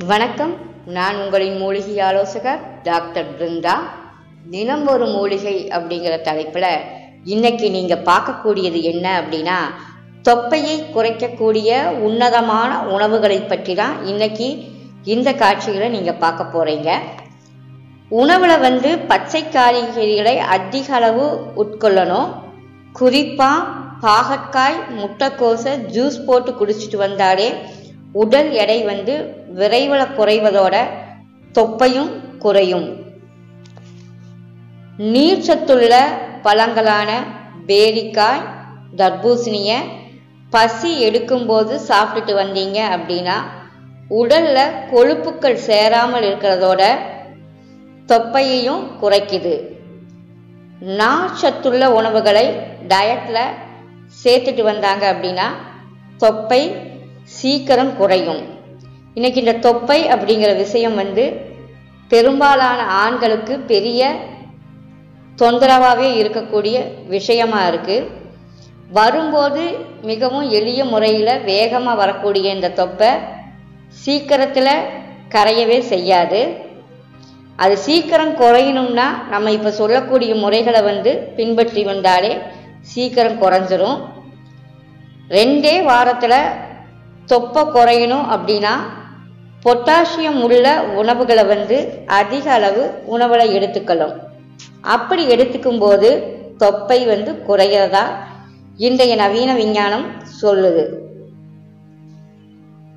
வணக்கம். நான் உங்களின் மூலிகை ஆலோசகர் டாக்டர் பிருந்தா. தினம் ஒரு மூலிகை அப்படிங்கிற தலைப்பில் இன்னைக்கு நீங்கள் பார்க்கக்கூடியது என்ன அப்படின்னா, தொப்பையை குறைக்கக்கூடிய உன்னதமான உணவுகளை பற்றி தான் இன்னைக்கு இந்த காட்சிகளை நீங்கள் பார்க்க போகிறீங்க. உணவில் பச்சை காய்கறிகளை அதிக அளவு உட்கொள்ளணும். குறிப்பாக பாகற்காய், முட்டைக்கோசை ஜூஸ் போட்டு குடிச்சிட்டு வந்தாலே உடல் எடை விரைவில் குறைவதோட தொப்பையும் குறையும். நீர் சத்துள்ள பழங்களான பேரிக்காய், தர்பூசணியை பசி எடுக்கும்போது சாப்பிட்டுட்டு வந்தீங்க அப்படின்னா உடல்ல கொழுப்புக்கள் சேராமல் இருக்கிறதோட தொப்பையையும் குறைக்குது. நார் சத்துள்ள உணவுகளை டயட்ல சேர்த்துட்டு வந்தாங்க அப்படின்னா தொப்பை சீக்கிரம் குறையும். இன்னைக்கு இந்த தொப்பை அப்படிங்கிற விஷயம் பெரும்பாலான ஆண்களுக்கு பெரிய தொந்தரவாகவே இருக்கக்கூடிய விஷயமா இருக்கு. வரும்போது மிகவும் எளிய முறையில் வேகமாக வரக்கூடிய இந்த தொப்பை சீக்கிரத்தில் கரையவே செய்யாது. அது சீக்கிரம் குறையணும்னா நம்ம இப்போ சொல்லக்கூடிய முறைகளை பின்பற்றி வந்தாலே சீக்கிரம் குறைஞ்சிரும். 2 வாரத்தில் தொப்பை குறையணும் அப்படின்னா பொட்டாசியம் உள்ள உணவுகளை அதிக அளவு உணவுகளை எடுத்துக்கணும். அப்படி எடுத்துக்கும் போது தொப்பை குறையறதா இன்றைய நவீன விஞ்ஞானம் சொல்லுது.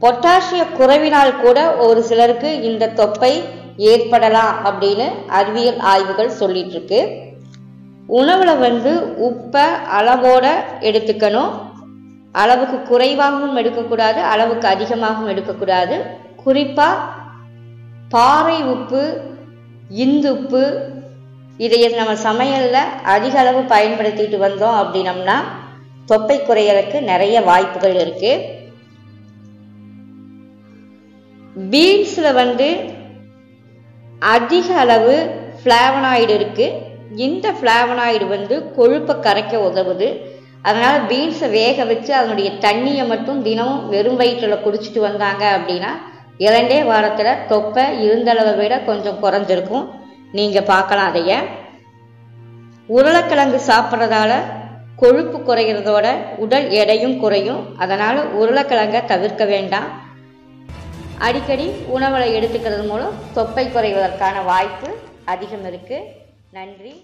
பொட்டாசிய குறைவினால் கூட ஒரு சிலருக்கு இந்த தொப்பை ஏற்படலாம் அப்படின்னு அறிவியல் ஆய்வுகள் சொல்லிட்டு இருக்கு. உணவுல உப்பை அளவோட எடுத்துக்கணும். அளவுக்கு குறைவாகவும் எடுக்கக்கூடாது, அளவுக்கு அதிகமாகவும் எடுக்கக்கூடாது. குறிப்பாக பாறை உப்பு, இந்து உப்பு இதைய நம்ம சமையலில் அதிக அளவு பயன்படுத்திட்டு வந்தோம் அப்படின்னம்னா தொப்பை குறையறதுக்கு நிறைய வாய்ப்புகள் இருக்கு. பீன்ஸில் அதிக அளவு ஃப்ளாவனாய்டு இருக்கு. இந்த ஃப்ளாவனாய்டு கொழுப்பை கரைக்க உதவுது. அதனால் பீன்ஸை வேக வச்சு அதனுடைய தண்ணியை மட்டும் தினமும் வெறும் வயிற்றில் குடிச்சிட்டு வந்தாங்க அப்படின்னா 2 வாரத்தில் தொப்பை இருந்தளவை விட கொஞ்சம் குறைஞ்சிருக்கும். நீங்கள் பார்க்கலாம். அதைய உருளைக்கிழங்கு சாப்பிட்றதால கொழுப்பு குறைகிறதோட உடல் எடையும் குறையும். அதனால் உருளைக்கிழங்கை தவிர்க்க வேண்டாம். அடிக்கடி உணவுகளை எடுத்துக்கிறது மூலம் தொப்பை குறைவதற்கான வாய்ப்பு அதிகம் இருக்குது. நன்றி.